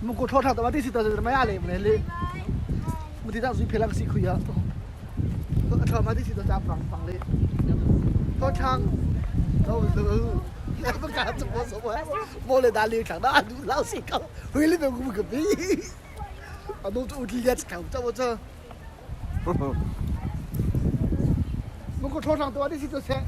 มึงกูโทษทางแต่ว่าที่สิตัวจะไม่อะไรมันเลยมึงที่ตั้งสุดเพลังสิคุยอ่ะก็ทำมาที่สิตัวจะฟังเลยโทษทางเราแล้วประกาศสมบูรณ์โมเลยดาลีขังได้ดูเล่าสิเขาเฮ้ยเลยเป็นกูกับพี่เอาดูอุทิศเขาเจ้าเจ้ามึงกูโทษทางตัวที่สิตัวแท้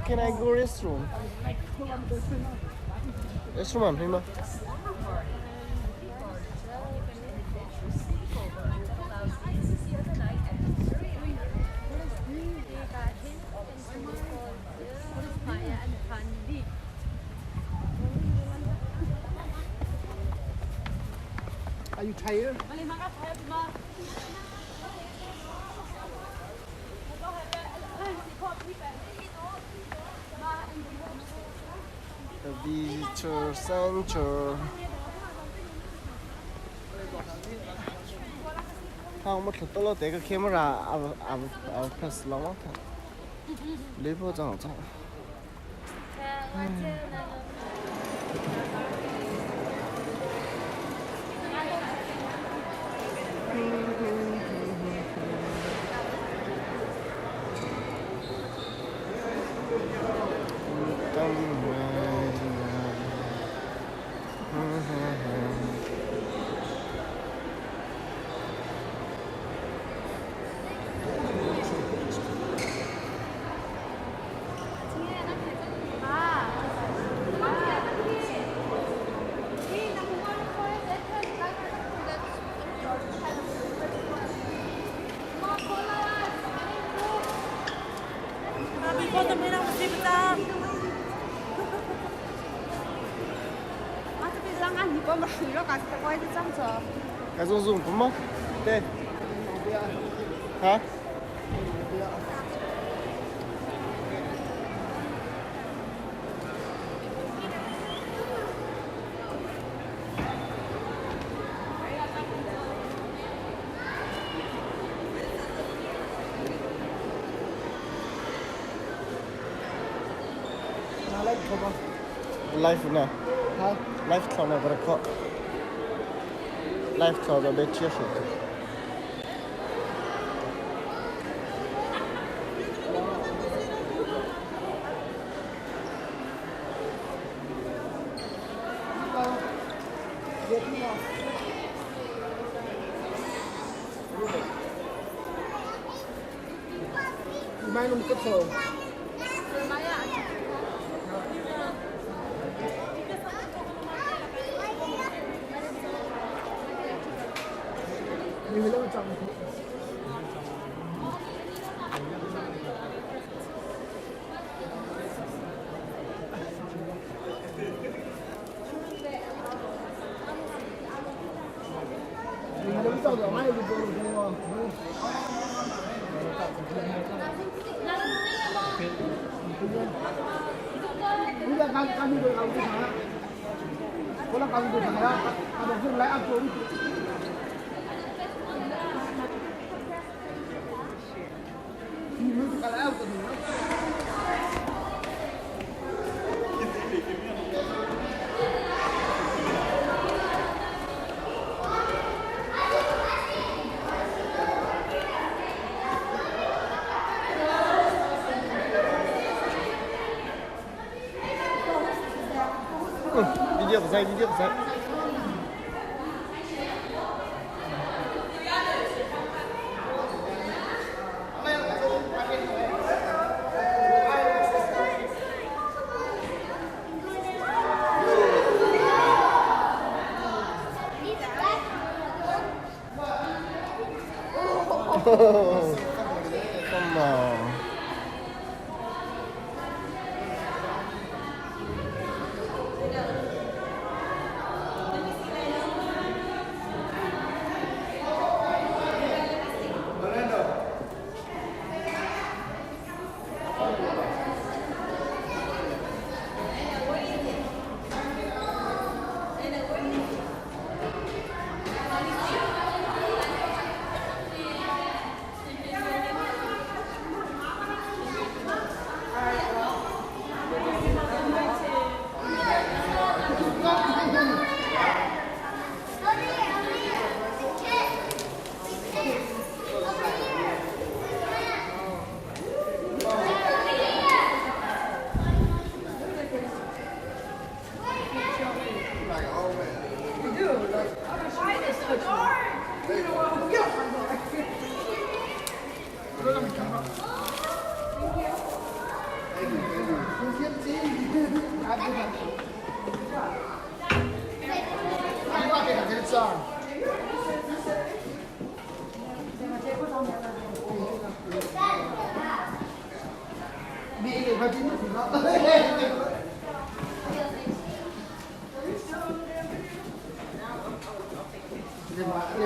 Can I go restroom? Restroom prima. Are you tired? The visitor center. How much to lo take a camera? I'll press long time. Leave it on. Cái dùng cũng mất. Đây. Hả? Life nè. Hả? Life thằng này phải có. Life thằng là bé chia sẻ. Mai nó một cấp sổ. Mình lâu chậm. Mình lâu chậm rồi mai được rồi. Bây giờ kami được làm cái gì? Có là kami được làm đó. Ada pun lại áp dụng. Video của dây, video của dây. Come on.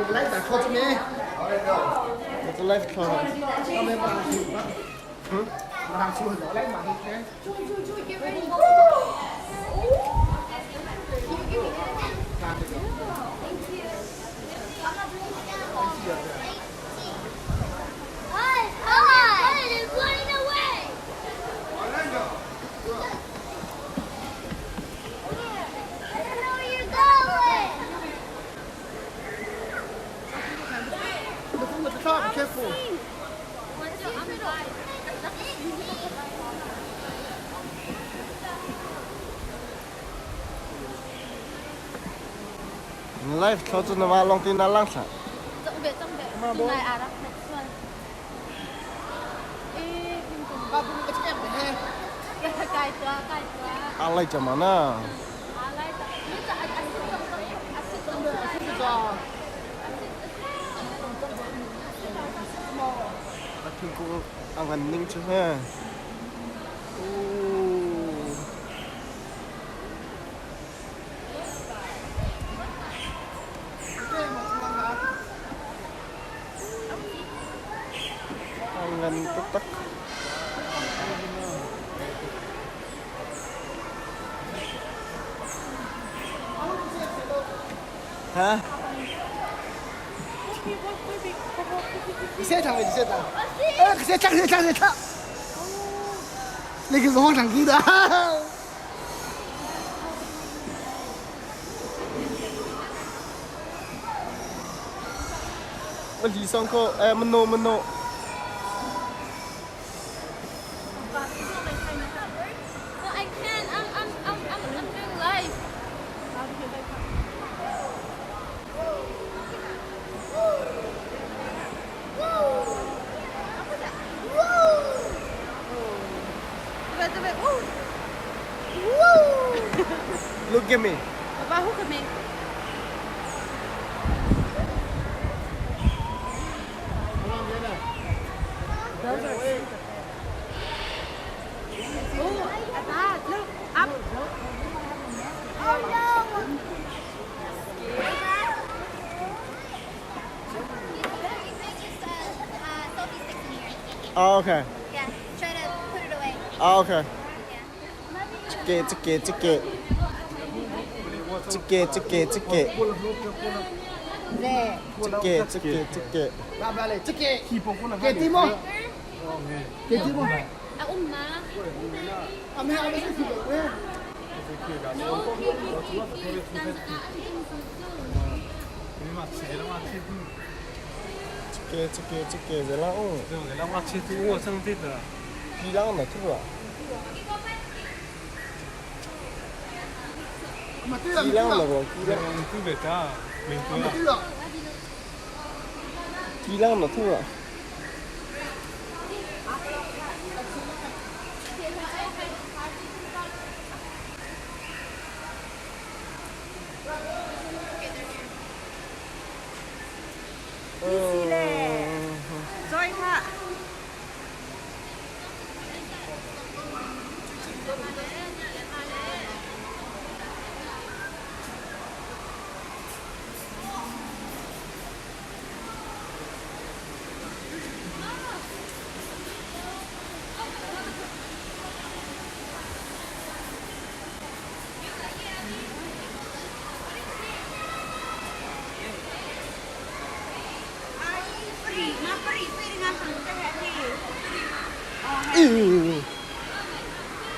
lấy cả kho cho mẹ. It's a life call. Cho mẹ bà chịu đó. Mà đang chịu đó lấy mà đi thế. Be careful. Life call cho nó vào long tin là lăng sả. Trong này à đó. Ba bún cái em này. Cài tua. À lấy cho mà na. Thì cũng ăn gần ninh chứ ha. Ăn gần tức tắc. Hả? Đi xe thằng. Ê, xe chắc. Lấy cái gió thằng kia đó. Bên gì xong cô? Mình nô. I can't. I'm doing live. Look at me. Papa, hook at me. Oh, Papa, look up. Oh no. Oh, okay. Yeah, try to put it away. Oh, okay. Yeah. Chicken. There. Chicken. Ba ba lấy chicken. Cái tim không? Cái tim không? À, má. À mẹ ăn cái gì vậy? Chicken rồi lão. Kỳ lăng là thứ à? Mà tuy Kỳ lăng là rồi, kỳ lăng là thứ à? Rồi hả?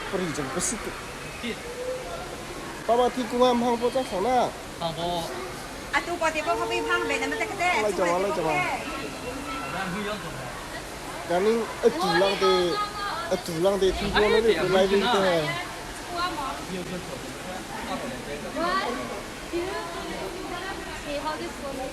Beri jangan ke situ. Papa ti cung em hang po chắc sana. Atu ko ti po ko pang be na mata kete. Lai chama. Kaning tulang de ti ko na de lai vin te. See how this one is.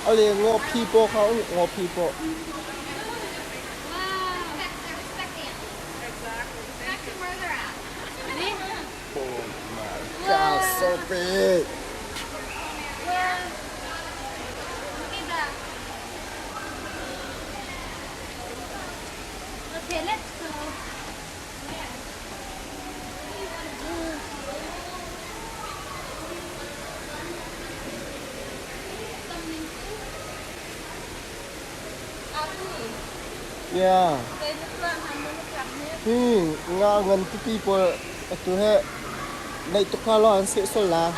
อะไรงอพีโปเขางอพีโป God, so big. Okay, let's go. Yeah. Nga ngan tu people tu he nai tu kalo an se so la.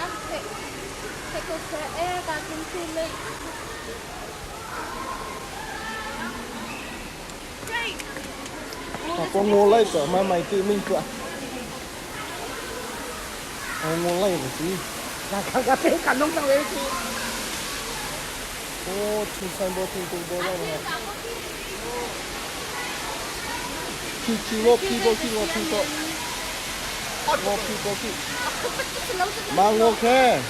Có ngô lấy cỡ mà mày tự mình cỡ. Ngô lấy là gì? Là cà phê cắn nông tao ấy chứ. Ô, chúng san bò thùng thùng bò đâu này. Ki ngô pi bò. Ngô pi bò ki. Mang ngô khe.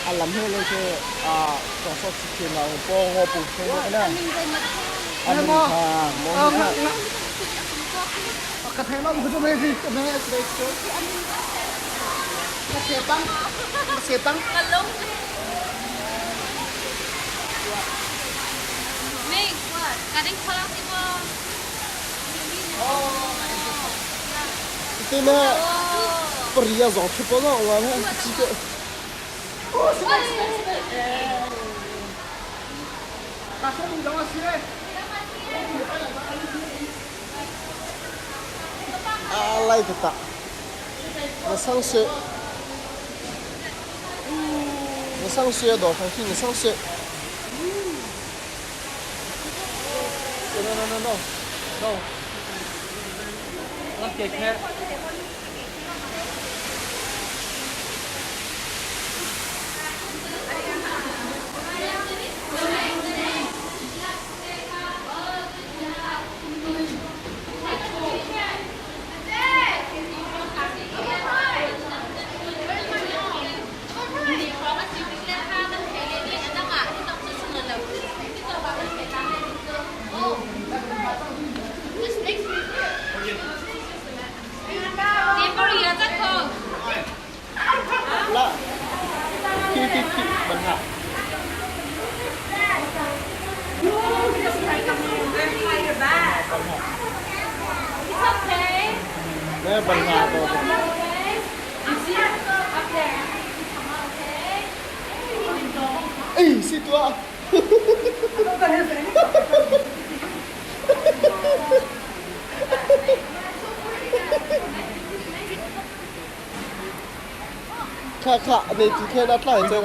À làm hết lên khe. À, có số chicken nào bò ngô bù khe nữa nè. Anh mò ha. Cà phê nó cũng không gì. Cà phê băng. Make what? Cutting possible. Itu mah pria zong cukup lah orang ha. Jika Cà phê mình đóng xí đây. alai kita. Ngasang se do kan ki ngasang se. No. Okay, cat. Lah. Ki banyak. Đây banyak tu. Situ ah. Kakak ni tu kena datang je.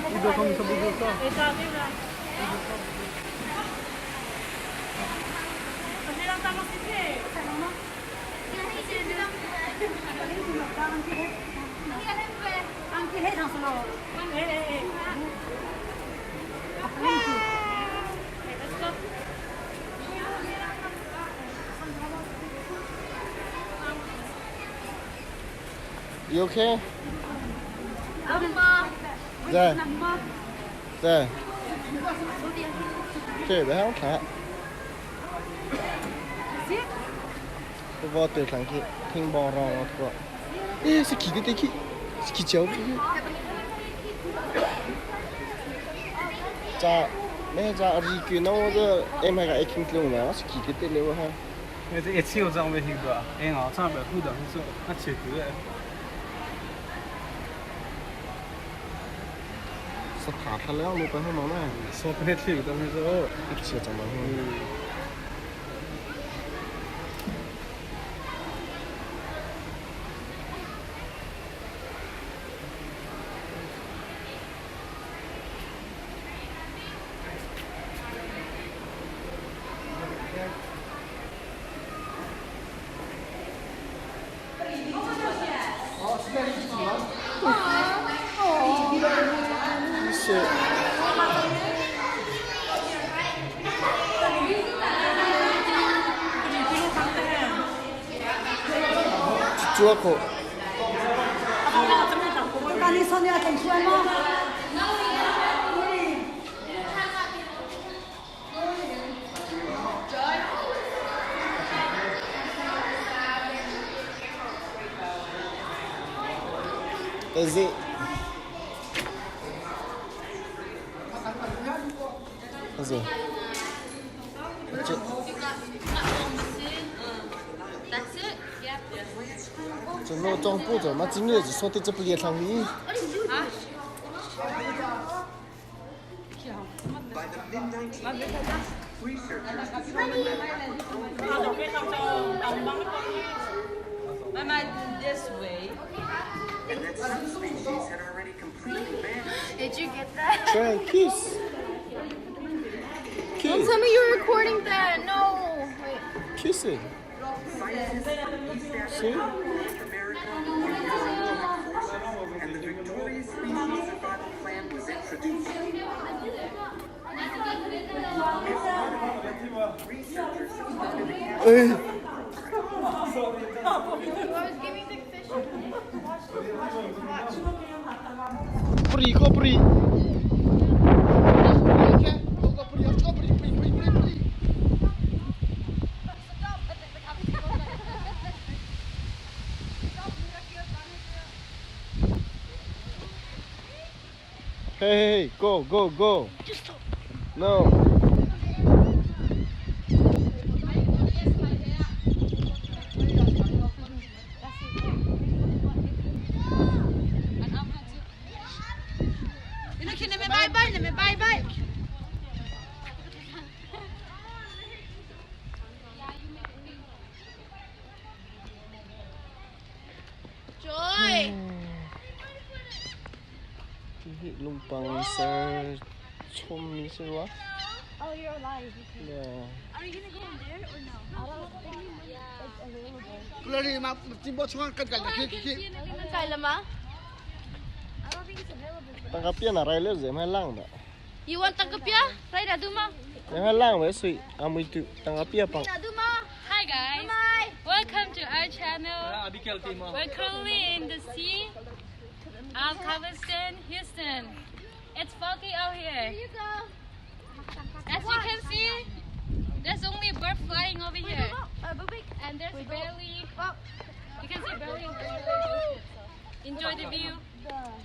Video không bisa video sao? You okay? Dạ. Chơi bé không thả. Cái vò từ thằng kia thinh bò rò thôi. Ê, sao kỳ cái kia? Kỳ chéo cái kia. Dạ, mẹ dạ đi kia nó giờ em hay cái kinh luôn mà, sao kỳ cái tên này ha? Cái gì chiêu trong về hình của em ở trong về khu đảng số nó chỉ cứ vậy. Thả thả léo luôn phải không mà nè. Số cái thiết bị đó mới số. Chưa chẳng mà hơn. Chua khổ. Con đi xong nha, thành xuân không? Is it? Is it? That's it? Yeah. 这那装不着嘛？今年就说的这不也上你？ By the mid-1980s, researchers this way. and that some species had already completely vanished. Did you get that? Try and kiss. Don't Kiss. tell me you're recording that. No. Wait. Kiss it. Scientists from East See? Africa, North America, and the victorious species survival plan was introduced. Researchers suspended Hey. Free, go free. Hey, go, go, go. No. Joy. Lumpang sa chom sa wa. Oh, you're alive. Yeah. Are you gonna go in there or no? I don't think it's available. Kulari ma timbo chunga kan kan ki. Kailama? I don't think it's available. Tangkapia na rai le ze mai lang da. You want tangkapya? Right, Aduma? Mai lang we sui amui tu tangkapia pang. Aduma. Hi guys. Welcome to our channel. We're currently in the sea of Galveston, Houston. It's foggy out here. Here you go. As you can see, there's only a bird flying over here. And there's barely, you can see barely. Enjoy the view,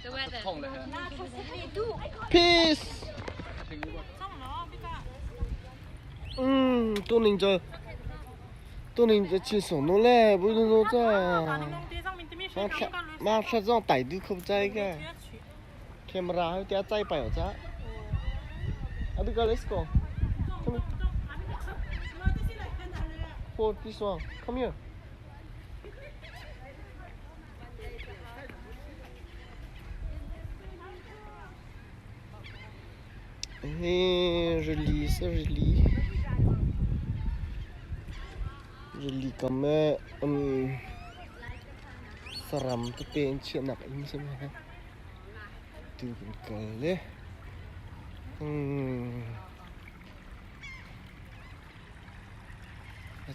the weather. Peace. tôi nên cho chia sẻ nó lẽ bây giờ nó ra mà sao dòng tải đi không chạy cả camera hơi té chạy phải ở cha Abigail, let's go. Come here. Hold this one. Come here. Joli, c'est joli. Joli comme saram tu pen chuyện nặng in xem ha. Tu cũng cần đấy.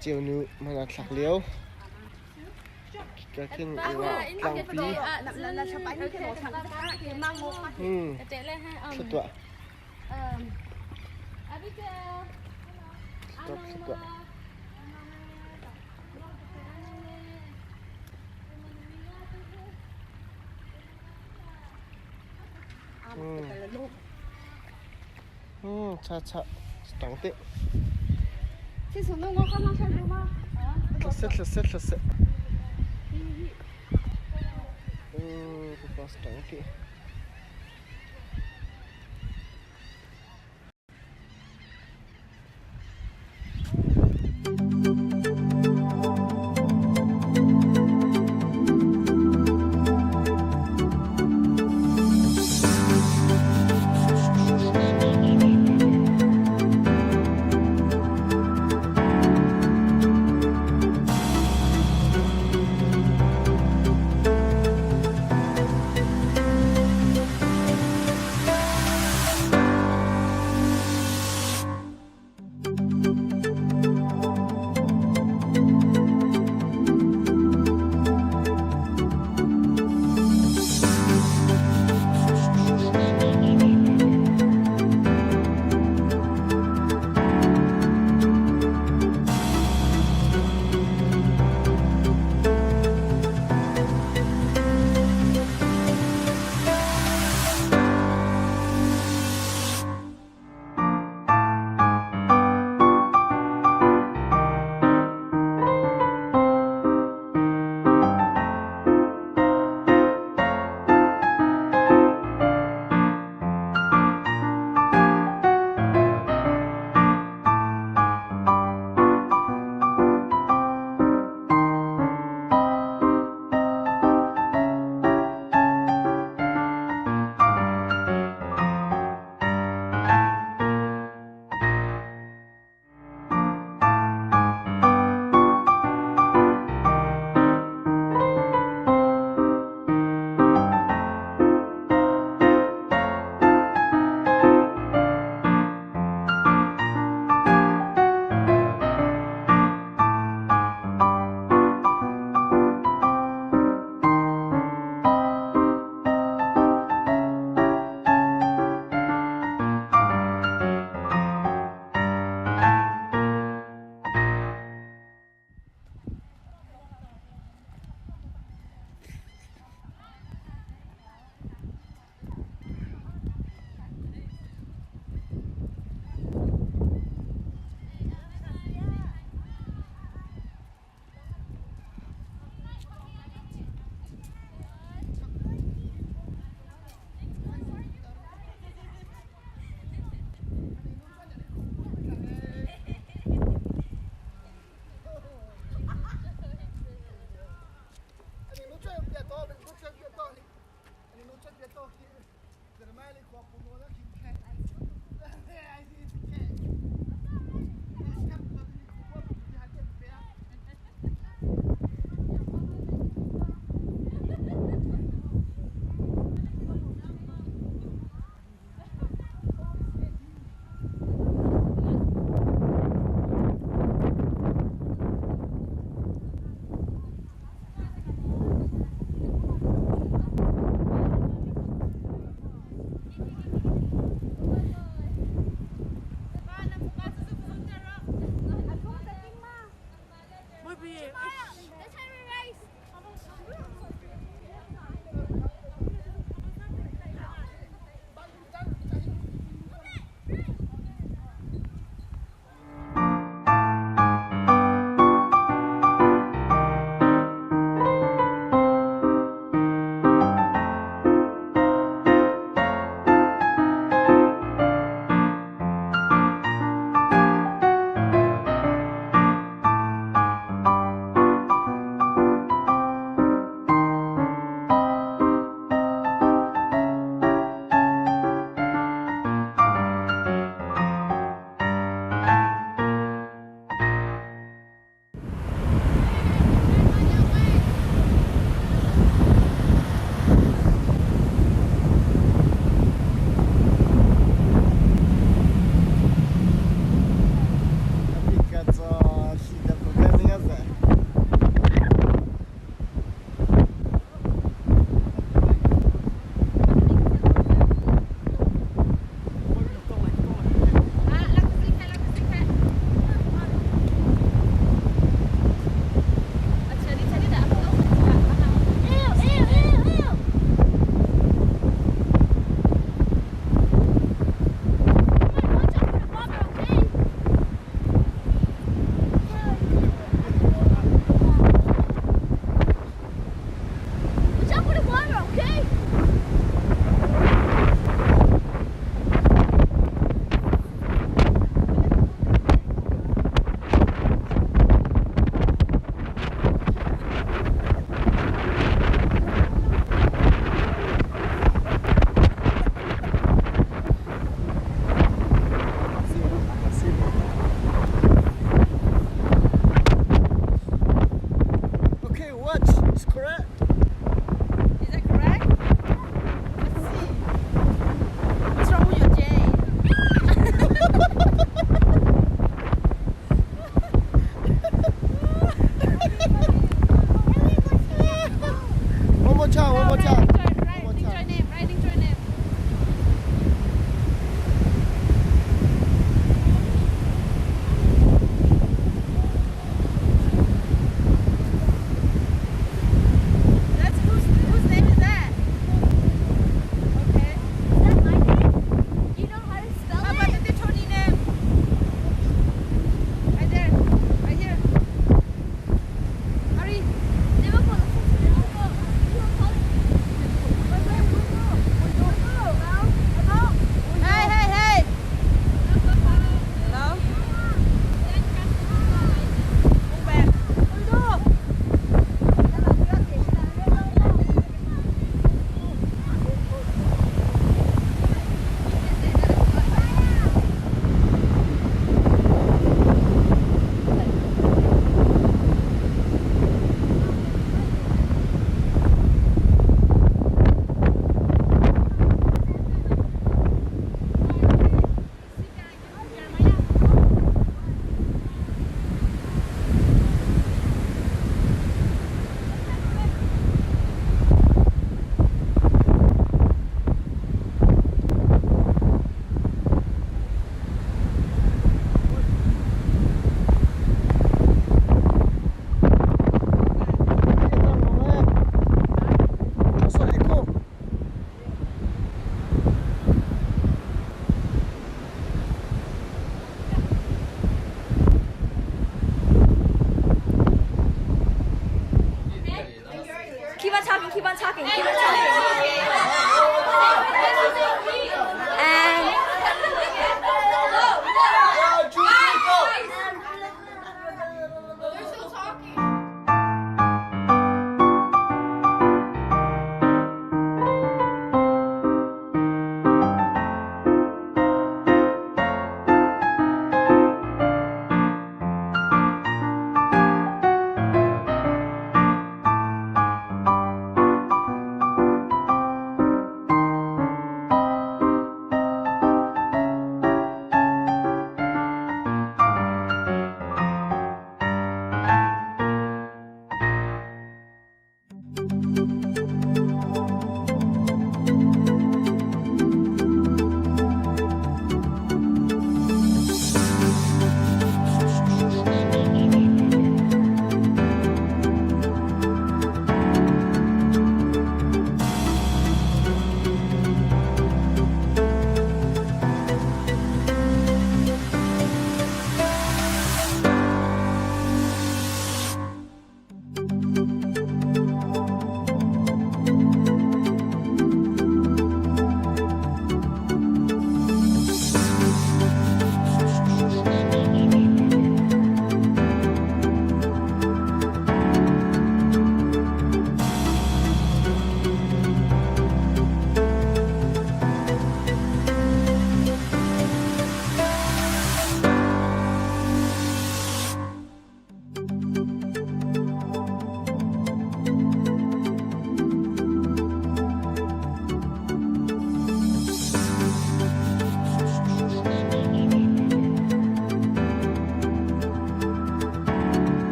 Chiều nữ mà là sạc liễu. Cái kinh là lăng phí. Thật tọa. Stop, stop. Cha cha, stang tệ. Chị xuống đâu con mang sang đâu mà? Set. Pas stang tệ.